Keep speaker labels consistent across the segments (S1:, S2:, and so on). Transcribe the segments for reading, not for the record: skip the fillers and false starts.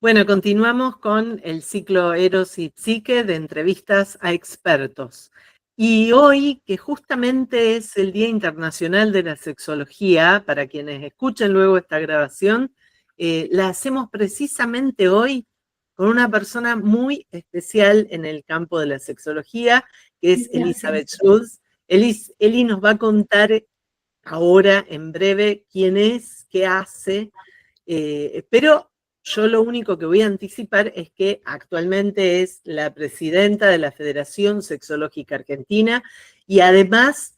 S1: Bueno, continuamos con el ciclo Eros y Psique de entrevistas a expertos. Y hoy, que justamente es el Día Internacional de la Sexología, para quienes escuchen luego esta grabación, la hacemos precisamente hoy con una persona muy especial en el campo de la sexología, que es Elizabeth Schultz. Eli nos va a contar ahora, en breve, quién es, qué hace, pero yo lo único que voy a anticipar es que actualmente es la presidenta de la Federación Sexológica Argentina y además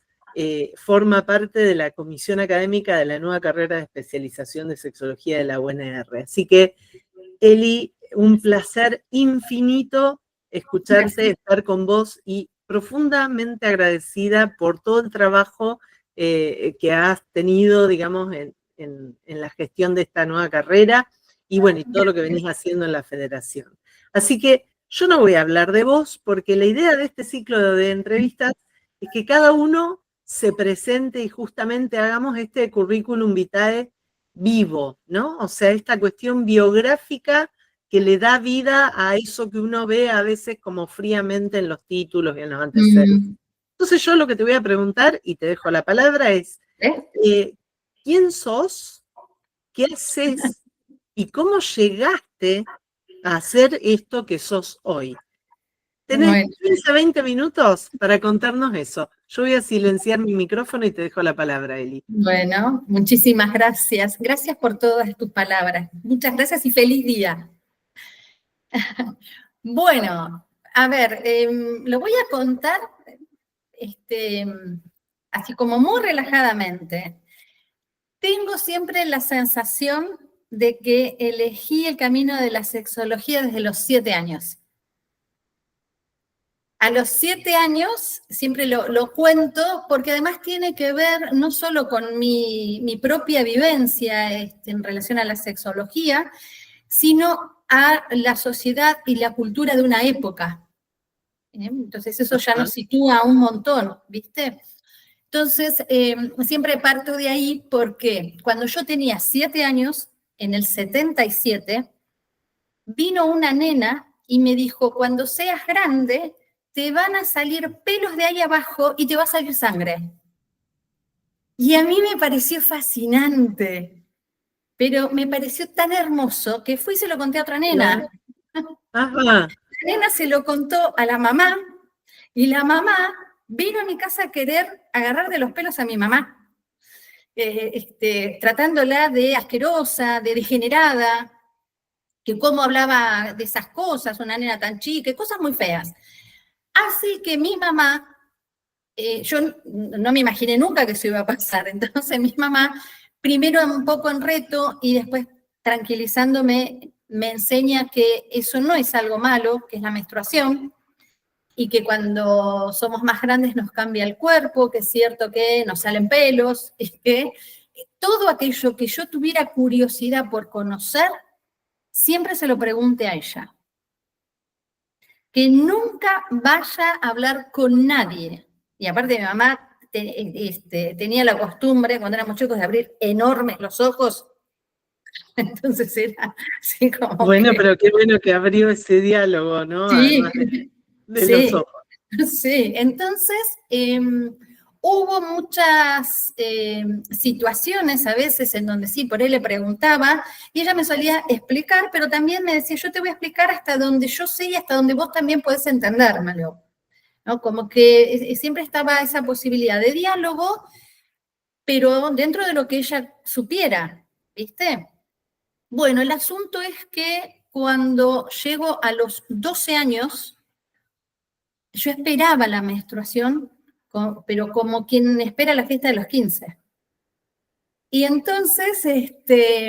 S1: forma parte de la comisión académica de la nueva carrera de especialización de sexología de la UNR. Así que, Eli, un placer infinito escucharte, estar con vos y profundamente agradecida por todo el trabajo que has tenido, digamos, en la gestión de esta nueva carrera y bueno, y todo lo que venís haciendo en la federación. Así que yo no voy a hablar de vos porque la idea de este ciclo de entrevistas es que cada uno se presente y justamente hagamos este currículum vitae vivo, ¿no? O sea, esta cuestión biográfica que le da vida a eso que uno ve a veces como fríamente en los títulos y en los antecedentes. Entonces yo lo que te voy a preguntar, y te dejo la palabra, es ¿quién sos? ¿Qué haces? ¿Y cómo llegaste a hacer esto que sos hoy? Tenés 15, 20 minutos para contarnos eso. Yo voy a silenciar mi micrófono y te dejo la palabra, Eli.
S2: Bueno, muchísimas gracias. Gracias por todas tus palabras. Muchas gracias y feliz día. Bueno, a ver, lo voy a contar así como muy relajadamente. Tengo siempre la sensación de que elegí el camino de la sexología desde los 7 años. A los 7 años, siempre lo cuento, porque además tiene que ver no solo con mi propia vivencia en relación a la sexología, sino a la sociedad y la cultura de una época. Entonces eso ya nos sitúa un montón, ¿viste? Entonces, siempre parto de ahí porque cuando yo tenía 7 años, en el 77, vino una nena y me dijo, cuando seas grande, te van a salir pelos de ahí abajo y te va a salir sangre. Y a mí me pareció fascinante, pero me pareció tan hermoso que fui y se lo conté a otra nena.
S1: Ajá.
S2: La nena se lo contó a la mamá y la mamá vino a mi casa a querer agarrar de los pelos a mi mamá, tratándola de asquerosa, de degenerada, que cómo hablaba de esas cosas, una nena tan chica, cosas muy feas. Así que mi mamá, yo no me imaginé nunca que eso iba a pasar, entonces mi mamá, primero un poco en reto y después tranquilizándome, me enseña que eso no es algo malo, que es la menstruación, y que cuando somos más grandes nos cambia el cuerpo, que es cierto que nos salen pelos, que todo aquello que yo tuviera curiosidad por conocer, siempre se lo pregunte a ella. Que nunca vaya a hablar con nadie. Y aparte mi mamá tenía la costumbre, cuando éramos chicos, de abrir enormes los ojos. Entonces era así como
S1: bueno, pero qué bueno que abrió ese diálogo, ¿no?
S2: Sí,
S1: además de los ojos.
S2: Sí, entonces hubo muchas situaciones a veces en donde sí, por él le preguntaba y ella me solía explicar, pero también me decía, yo te voy a explicar hasta donde yo sé y hasta donde vos también podés entendérmelo, ¿no? Como que siempre estaba esa posibilidad de diálogo, pero dentro de lo que ella supiera, ¿viste? Bueno, el asunto es que cuando llego a los 12 años, yo esperaba la menstruación, pero como quien espera la fiesta de los 15. Y entonces,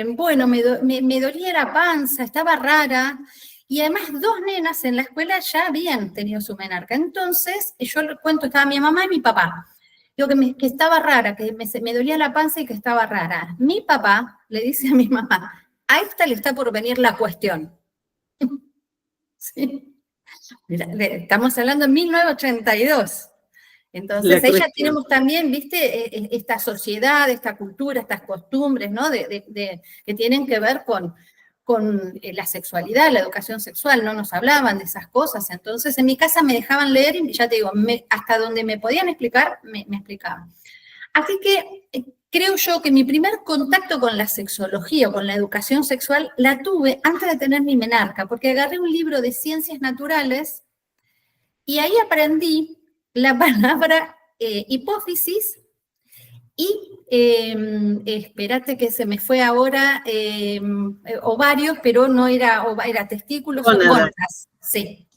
S2: bueno, me dolía la panza, estaba rara, y además 2 nenas en la escuela ya habían tenido su menarca. Entonces, yo le cuento, estaba mi mamá y mi papá. Digo que estaba rara, que me dolía la panza y que estaba rara. Mi papá le dice a mi mamá, a esta le está por venir la cuestión. ¿Sí? Mira, estamos hablando de 1982. Entonces, ahí ya tenemos también, viste, esta sociedad, esta cultura, estas costumbres, ¿no? Que tienen que ver con la sexualidad, la educación sexual, no nos hablaban de esas cosas. Entonces, en mi casa me dejaban leer y ya te digo, hasta donde me podían explicar, me explicaban. Así que creo yo que mi primer contacto con la sexología o con la educación sexual la tuve antes de tener mi menarca, porque agarré un libro de ciencias naturales y ahí aprendí la palabra hipófisis y, espérate que se me fue ahora, ovarios, pero no era, era testículos, o gónadas, sí.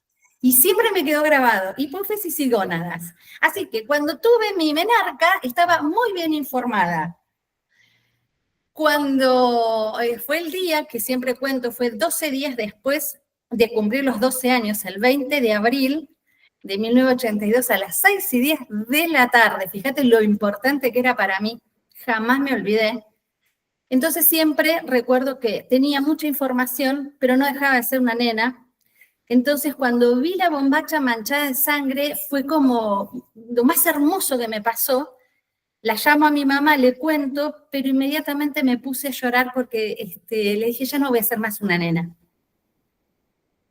S2: Y siempre me quedó grabado, hipófisis y gónadas. Así que cuando tuve mi menarca, estaba muy bien informada. Cuando fue el día, que siempre cuento, fue 12 días después de cumplir los 12 años, el 20 de abril de 1982 a las 6:10 de la tarde. Fíjate lo importante que era para mí, jamás me olvidé. Entonces siempre recuerdo que tenía mucha información, pero no dejaba de ser una nena. Entonces cuando vi la bombacha manchada de sangre, fue como lo más hermoso que me pasó. La llamo a mi mamá, le cuento, pero inmediatamente me puse a llorar porque le dije, ya no voy a ser más una nena.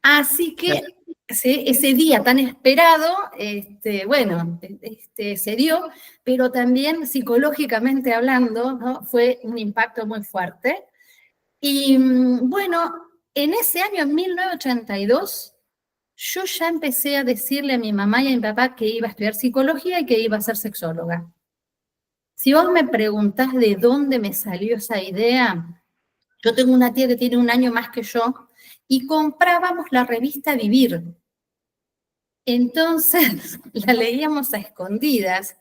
S2: Así que sí, ese día tan esperado, bueno, se dio, pero también psicológicamente hablando, ¿no? Fue un impacto muy fuerte. Y bueno, en ese año, en 1982, yo ya empecé a decirle a mi mamá y a mi papá que iba a estudiar psicología y que iba a ser sexóloga. Si vos me preguntás de dónde me salió esa idea, yo tengo una tía que tiene un año más que yo y comprábamos la revista Vivir. Entonces la leíamos a escondidas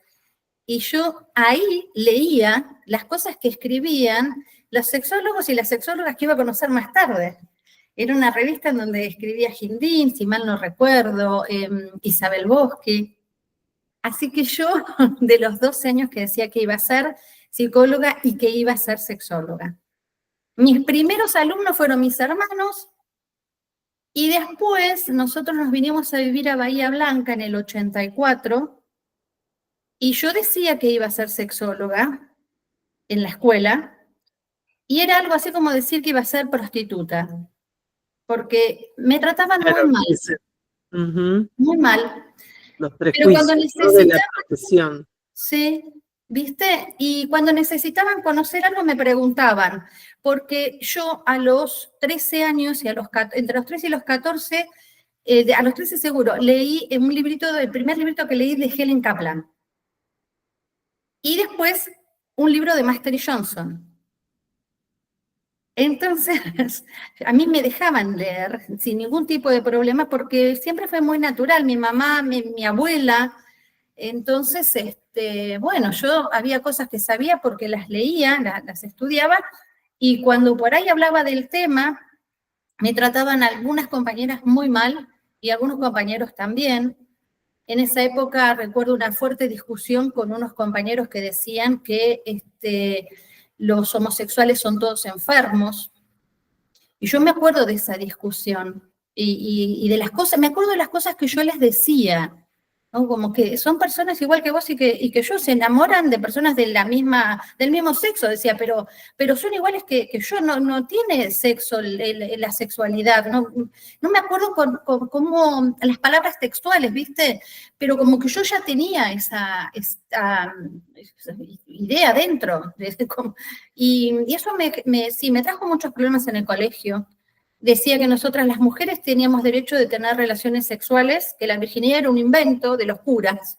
S2: y yo ahí leía las cosas que escribían los sexólogos y las sexólogas que iba a conocer más tarde. Era una revista en donde escribía Gindín, si mal no recuerdo, Isabel Bosque. Así que yo, de los 12 años que decía que iba a ser psicóloga y que iba a ser sexóloga. Mis primeros alumnos fueron mis hermanos y después nosotros nos vinimos a vivir a Bahía Blanca en el 84 y yo decía que iba a ser sexóloga en la escuela y era algo así como decir que iba a ser prostituta, porque me trataban muy mal, muy mal.
S1: Los prejuicios, ¿no? De la profesión.
S2: Sí, ¿viste? Y cuando necesitaban conocer algo me preguntaban, porque yo a los 13 años y entre los 13 y los 14, a los 13 seguro, leí un librito, el primer librito que leí de Helen Kaplan. Y después un libro de Master Johnson. Entonces, a mí me dejaban leer sin ningún tipo de problema porque siempre fue muy natural. Mi mamá, mi abuela. Entonces, bueno, yo había cosas que sabía porque las leía, las estudiaba, y cuando por ahí hablaba del tema, me trataban algunas compañeras muy mal y algunos compañeros también. En esa época recuerdo una fuerte discusión con unos compañeros que decían que los homosexuales son todos enfermos. Y yo me acuerdo de esa discusión y de las cosas, me acuerdo de las cosas que yo les decía, ¿no? Como que son personas igual que vos y que yo, se enamoran de personas del mismo sexo, decía, pero son iguales que yo, no tiene sexo la sexualidad, no me acuerdo cómo las palabras textuales, ¿viste? Pero como que yo ya tenía esa idea dentro, y eso sí, me trajo muchos problemas en el colegio. Decía que nosotras las mujeres teníamos derecho de tener relaciones sexuales, que la virginidad era un invento de los curas,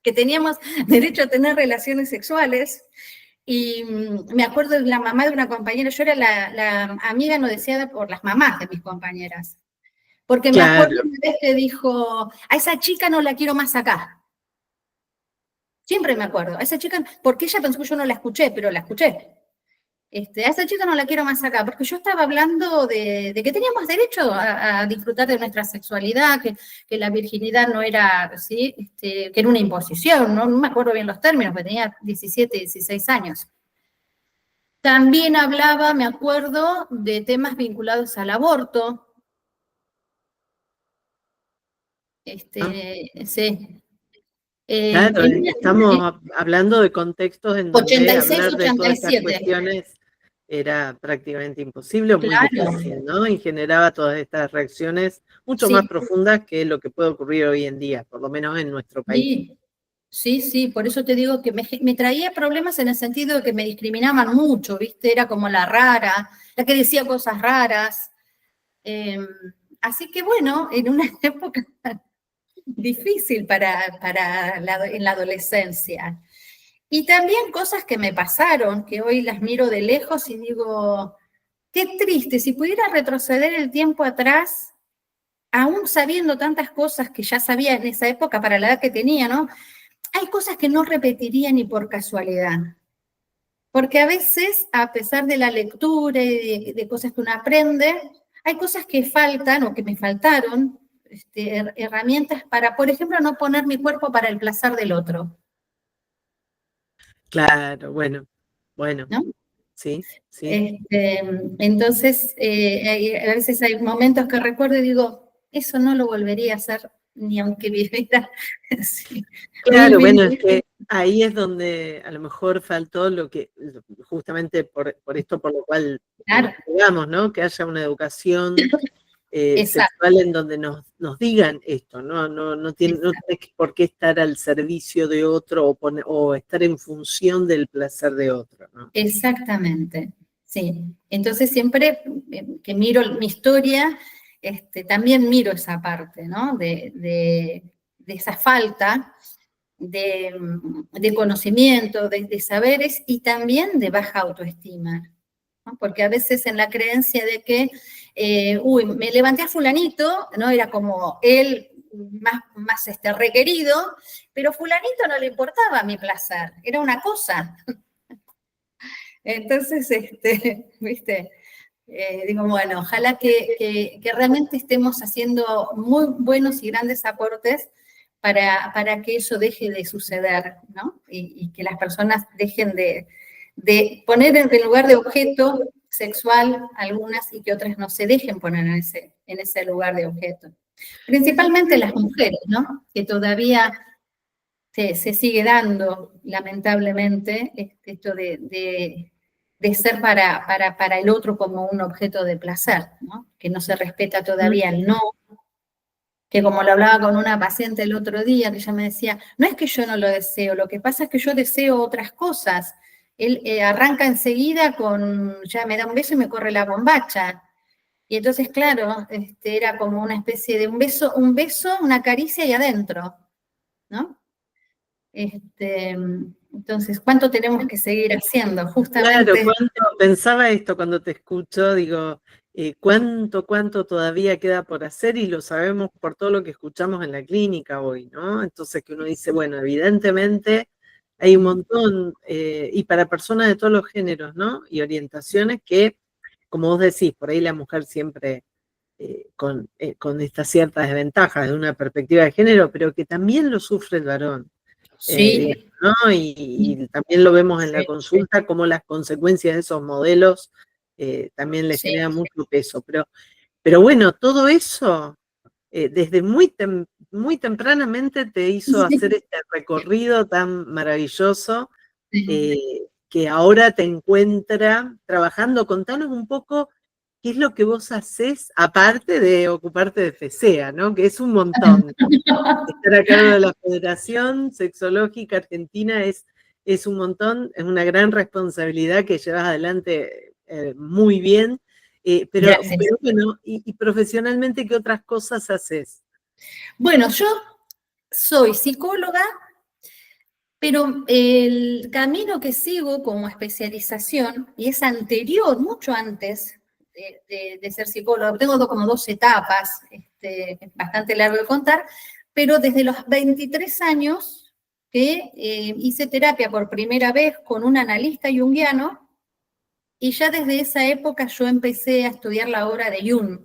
S2: que teníamos derecho a tener relaciones sexuales. Y me acuerdo de la mamá de una compañera, yo era la amiga no deseada por las mamás de mis compañeras. Porque me acuerdo una vez que dijo, a esa chica no la quiero más acá. Siempre me acuerdo, a esa chica, porque ella pensó que yo no la escuché, pero la escuché. A esa chica no la quiero más acá, porque yo estaba hablando de que teníamos derecho a disfrutar de nuestra sexualidad, que la virginidad no era, ¿sí? Que era una imposición, no me acuerdo bien los términos, porque tenía 17, 16 años. También hablaba, me acuerdo, de temas vinculados al aborto. Sí.
S1: Claro, estamos hablando de contextos en donde
S2: 86,
S1: hablar de todas estas
S2: 87.
S1: cuestiones era prácticamente imposible o muy
S2: Claro,
S1: difícil, ¿no? Y generaba todas estas reacciones mucho más
S2: sí,
S1: profundas que lo que puede ocurrir hoy en día, por lo menos en nuestro país.
S2: sí, sí, sí, por eso te digo que me traía problemas en el sentido de que me discriminaban mucho, ¿viste? Era como la rara, la que decía cosas raras. Eh, Así que bueno, en una época difícil en la adolescencia. Y también cosas que me pasaron, que hoy las miro de lejos y digo, qué triste, si pudiera retroceder el tiempo atrás, aún sabiendo tantas cosas que ya sabía en esa época para la edad que tenía, ¿no? Hay cosas que no repetiría ni por casualidad. Porque a veces, a pesar de la lectura y de cosas que uno aprende, hay cosas que faltan o que me faltaron, herramientas para, por ejemplo, no poner mi cuerpo para el placer del otro,
S1: Claro, bueno,
S2: ¿no?
S1: sí, sí.
S2: Este, entonces, a veces hay momentos que recuerdo y digo, eso no lo volvería a hacer ni aunque viviera sí,
S1: Claro, bueno, es que ahí es donde a lo mejor faltó justamente por esto por lo cual
S2: claro,
S1: digamos, ¿no? Que haya una educación
S2: exacto,
S1: sexual en donde nos digan esto, ¿no? No tenés por qué estar al servicio de otro o estar en función del placer de otro, ¿no?
S2: exactamente, sí. Entonces siempre que miro mi historia, también miro esa parte, ¿no? De esa falta de conocimiento, de saberes y también de baja autoestima, ¿no? Porque a veces en la creencia de que, me levanté a fulanito, ¿no? Era como él más requerido, pero fulanito no le importaba mi placer, era una cosa. Entonces, viste, digo, bueno, ojalá que realmente estemos haciendo muy buenos y grandes aportes para que eso deje de suceder, ¿no? Y que las personas dejen de poner en lugar de objeto sexual algunas y que otras no se dejen poner en ese lugar de objeto. Principalmente las mujeres, ¿no? Que todavía se sigue dando, lamentablemente, esto de ser para el otro como un objeto de placer, ¿no? Que no se respeta todavía el no, que como lo hablaba con una paciente el otro día, que ella me decía, no es que yo no lo deseo, lo que pasa es que yo deseo otras cosas. Él arranca enseguida con, ya me da un beso y me corre la bombacha. Y entonces, claro, era como una especie de un beso, una caricia y adentro, ¿no? Entonces, ¿cuánto tenemos que seguir haciendo?
S1: Claro,
S2: Justamente,
S1: pensaba esto cuando te escucho, digo, cuánto todavía queda por hacer y lo sabemos por todo lo que escuchamos en la clínica hoy, ¿no? Entonces que uno dice, bueno, evidentemente hay un montón, y para personas de todos los géneros, ¿no? Y orientaciones que, como vos decís, por ahí la mujer siempre con estas ciertas desventajas de una perspectiva de género, pero que también lo sufre el varón.
S2: sí,
S1: Digamos, ¿no? Y también lo vemos en la
S2: sí,
S1: consulta, como las consecuencias de esos modelos también le
S2: sí.
S1: generan mucho peso. Pero bueno, todo eso desde muy tempranamente te hizo hacer este recorrido tan maravilloso
S2: Sí.
S1: que ahora te encuentra trabajando. Contanos un poco qué es lo que vos hacés, aparte de ocuparte de FESEA, ¿no? Que es un montón. Estar a cargo de la Federación Sexológica Argentina es un montón, es una gran responsabilidad que llevas adelante muy bien,
S2: Gracias.
S1: pero bueno, y profesionalmente, ¿qué otras cosas haces?
S2: Bueno, yo soy psicóloga, pero el camino que sigo como especialización, y es anterior, mucho antes de ser psicóloga, tengo como dos etapas, es bastante largo de contar, pero desde los 23 años que hice terapia por primera vez con un analista junguiano, y ya desde esa época yo empecé a estudiar la obra de Jung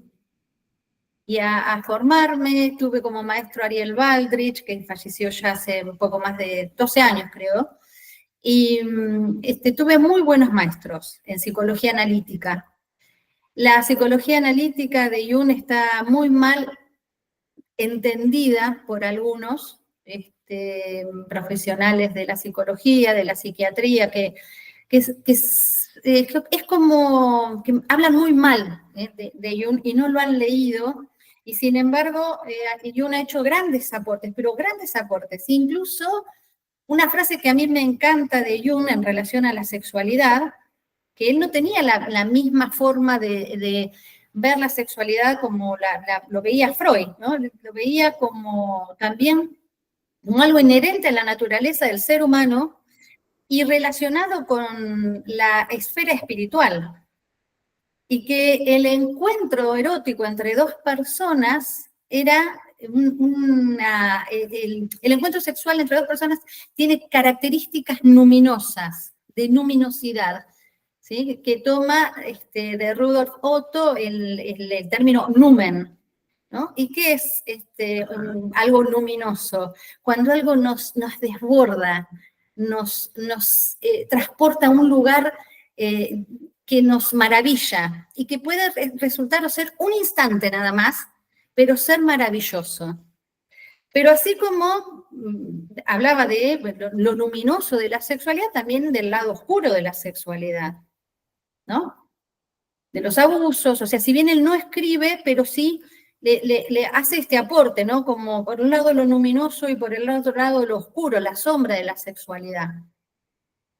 S2: y a formarme. Tuve como maestro Ariel Baldrich, que falleció ya hace un poco más de 12 años, creo. Y tuve muy buenos maestros en psicología analítica. La psicología analítica de Jung está muy mal entendida por algunos profesionales de la psicología, de la psiquiatría, que es como que hablan muy mal de Jung y no lo han leído, y sin embargo Jung ha hecho grandes aportes, pero grandes aportes. Incluso una frase que a mí me encanta de Jung en relación a la sexualidad, que él no tenía la misma forma de ver la sexualidad como lo veía Freud, ¿no? Lo veía como también como algo inherente a la naturaleza del ser humano y relacionado con la esfera espiritual. Y que el encuentro erótico entre dos personas era el encuentro sexual entre dos personas tiene características numinosas, de luminosidad, ¿sí? Que toma de Rudolf Otto el término numen, ¿no? ¿Y qué es algo luminoso? Cuando algo nos desborda, nos transporta a un lugar que nos maravilla y que puede resultar o ser un instante nada más, pero ser maravilloso. Pero así como hablaba de lo luminoso de la sexualidad, también del lado oscuro de la sexualidad, ¿no? De los abusos, o sea, si bien él no escribe, pero sí le hace este aporte, ¿no? Como por un lado lo luminoso y por el otro lado lo oscuro, la sombra de la sexualidad.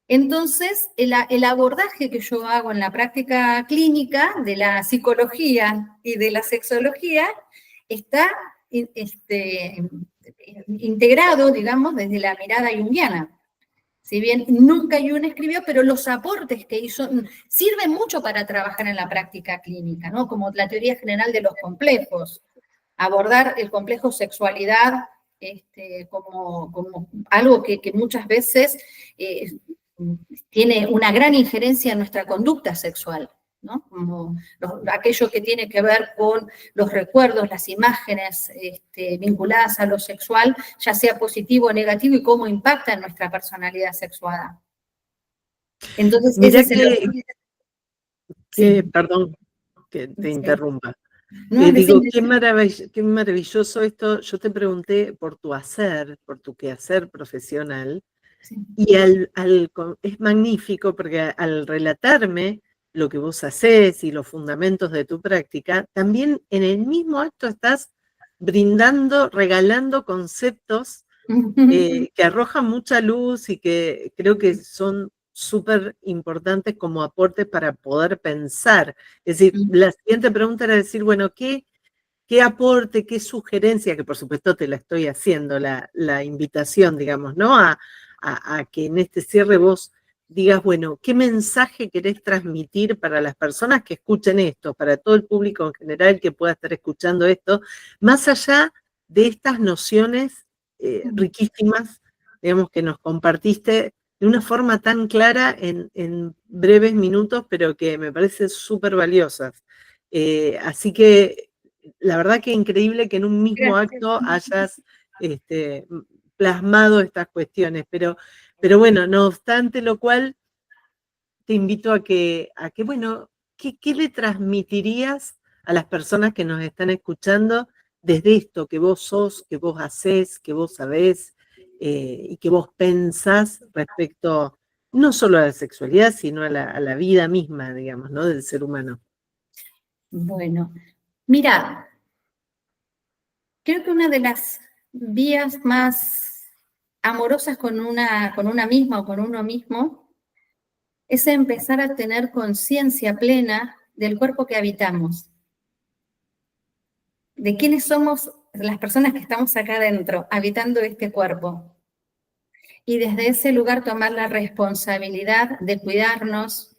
S2: Entonces, el abordaje que yo hago en la práctica clínica de la psicología y de la sexología está integrado, digamos, desde la mirada junguiana. Si bien nunca Jung escribió, pero los aportes que hizo sirven mucho para trabajar en la práctica clínica, ¿no? Como la teoría general de los complejos, abordar el complejo sexualidad como algo que muchas veces tiene una gran injerencia en nuestra conducta sexual, ¿no? Como aquello que tiene que ver con los recuerdos, las imágenes vinculadas a lo sexual, ya sea positivo o negativo, y cómo impacta en nuestra personalidad sexuada. Entonces,
S1: Mirá
S2: ese es
S1: sí. Perdón que te interrumpa.
S2: No,
S1: Digo, qué maravilloso esto. Yo te pregunté por tu hacer, por tu quehacer profesional,
S2: sí.
S1: y es magnífico porque al relatarme lo que vos hacés y los fundamentos de tu práctica, también en el mismo acto estás brindando, regalando conceptos que arrojan mucha luz y que creo que son súper importantes como aportes para poder pensar. Es decir, la siguiente pregunta era decir, bueno, ¿qué aporte, qué sugerencia, que por supuesto te la estoy haciendo, la invitación, digamos, ¿no? A que en este cierre vos digas, bueno, ¿qué mensaje querés transmitir para las personas que escuchen esto, para todo el público en general que pueda estar escuchando esto, más allá de estas nociones riquísimas, digamos, que nos compartiste de una forma tan clara en breves minutos, pero que me parecen súper valiosas. Así que la verdad que increíble que en un mismo acto hayas plasmado estas cuestiones, pero bueno, no obstante lo cual, te invito a que bueno, ¿qué le transmitirías a las personas que nos están escuchando desde esto que vos sos, que vos hacés, que vos sabés y que vos pensás respecto no solo a la sexualidad, sino a la vida misma, digamos, ¿no? Del ser humano?
S2: Bueno, mira, creo que una de las vías más amorosas con una misma o con uno mismo es empezar a tener conciencia plena del cuerpo que habitamos, de quiénes somos las personas que estamos acá adentro, habitando este cuerpo. Y desde ese lugar tomar la responsabilidad de cuidarnos,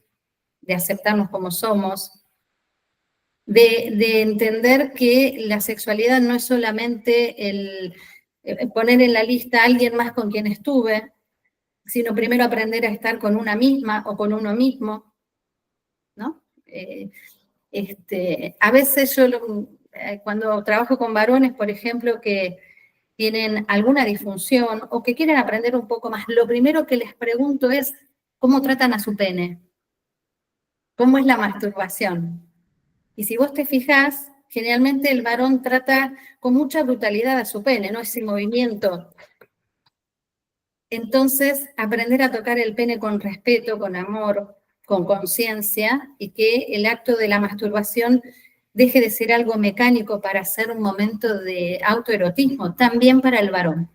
S2: de aceptarnos como somos, de entender que la sexualidad no es solamente el poner en la lista a alguien más con quien estuve, sino primero aprender a estar con una misma o con uno mismo, ¿no? A veces yo cuando trabajo con varones, por ejemplo, que tienen alguna disfunción o que quieren aprender un poco más, lo primero que les pregunto es cómo tratan a su pene, cómo es la masturbación. Y si vos te fijás, generalmente el varón trata con mucha brutalidad a su pene, ¿no? Ese movimiento. Entonces, aprender a tocar el pene con respeto, con amor, con conciencia y que el acto de la masturbación deje de ser algo mecánico para ser un momento de autoerotismo, también para el varón,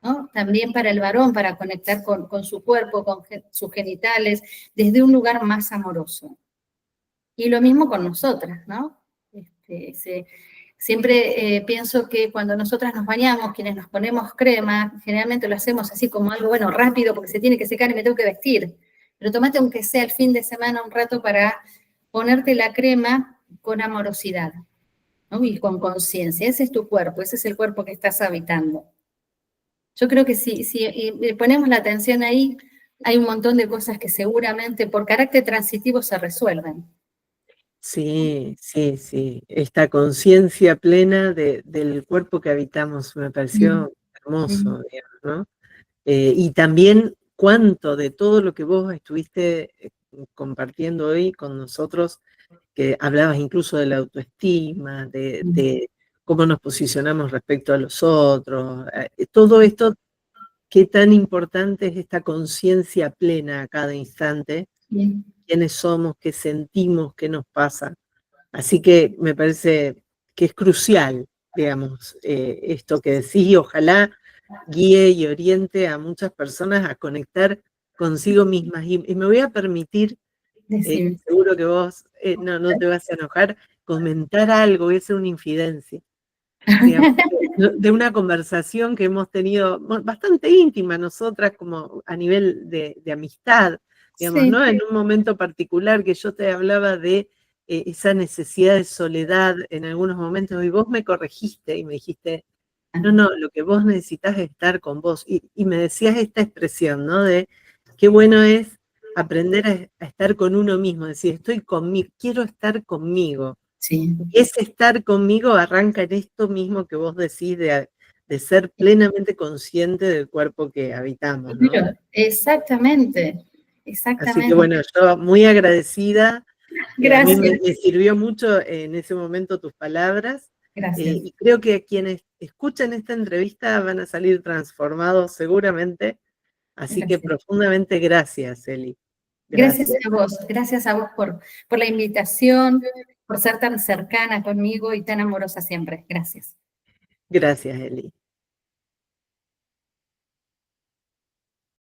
S2: ¿no? También para el varón, para conectar con su cuerpo, con sus genitales, desde un lugar más amoroso. Y lo mismo con nosotras, ¿no? Siempre pienso que cuando nosotras nos bañamos, quienes nos ponemos crema, generalmente lo hacemos así como algo, bueno, rápido, porque se tiene que secar y me tengo que vestir. Pero tomate aunque sea el fin de semana un rato para ponerte la crema con amorosidad, ¿no? Y con conciencia. Ese es tu cuerpo, ese es el cuerpo que estás habitando. Yo creo que si ponemos la atención ahí, hay un montón de cosas que seguramente por carácter transitivo se resuelven.
S1: Sí, sí, sí. Esta conciencia plena del cuerpo que habitamos me pareció hermoso, digamos, ¿no? Y también cuánto de todo lo que vos estuviste compartiendo hoy con nosotros, que hablabas incluso de la autoestima, de cómo nos posicionamos respecto a los otros, todo esto, qué tan importante es esta conciencia plena a cada instante, quiénes somos, qué sentimos, qué nos pasa. Así que me parece que es crucial, digamos, esto que decís, y ojalá guíe y oriente a muchas personas a conectar consigo mismas. Y me voy a permitir, seguro que vos no te vas a enojar, comentar algo, voy a hacer una infidencia, digamos, de una conversación que hemos tenido bastante íntima nosotras, como a nivel de amistad, digamos, ¿no? En un momento particular que yo te hablaba de esa necesidad de soledad en algunos momentos, y vos me corregiste y me dijiste, no, lo que vos necesitas es estar con vos. Y me decías esta expresión, ¿no? De qué bueno es aprender a estar con uno mismo, decir, estoy conmigo, quiero estar conmigo.
S2: Sí.
S1: Y ese estar conmigo arranca en esto mismo que vos decís de ser plenamente consciente del cuerpo que habitamos, ¿no?
S2: Exactamente,
S1: Así que
S2: exactamente.
S1: bueno, yo muy agradecida. A mí
S2: Gracias.
S1: me sirvió mucho en ese momento tus palabras.
S2: Gracias.
S1: Y creo que quienes escuchan esta entrevista van a salir transformados seguramente. Así que
S2: Gracias.
S1: profundamente gracias, Eli.
S2: Gracias a vos por la invitación, por ser tan cercana conmigo y tan amorosa siempre. Gracias.
S1: Gracias, Eli.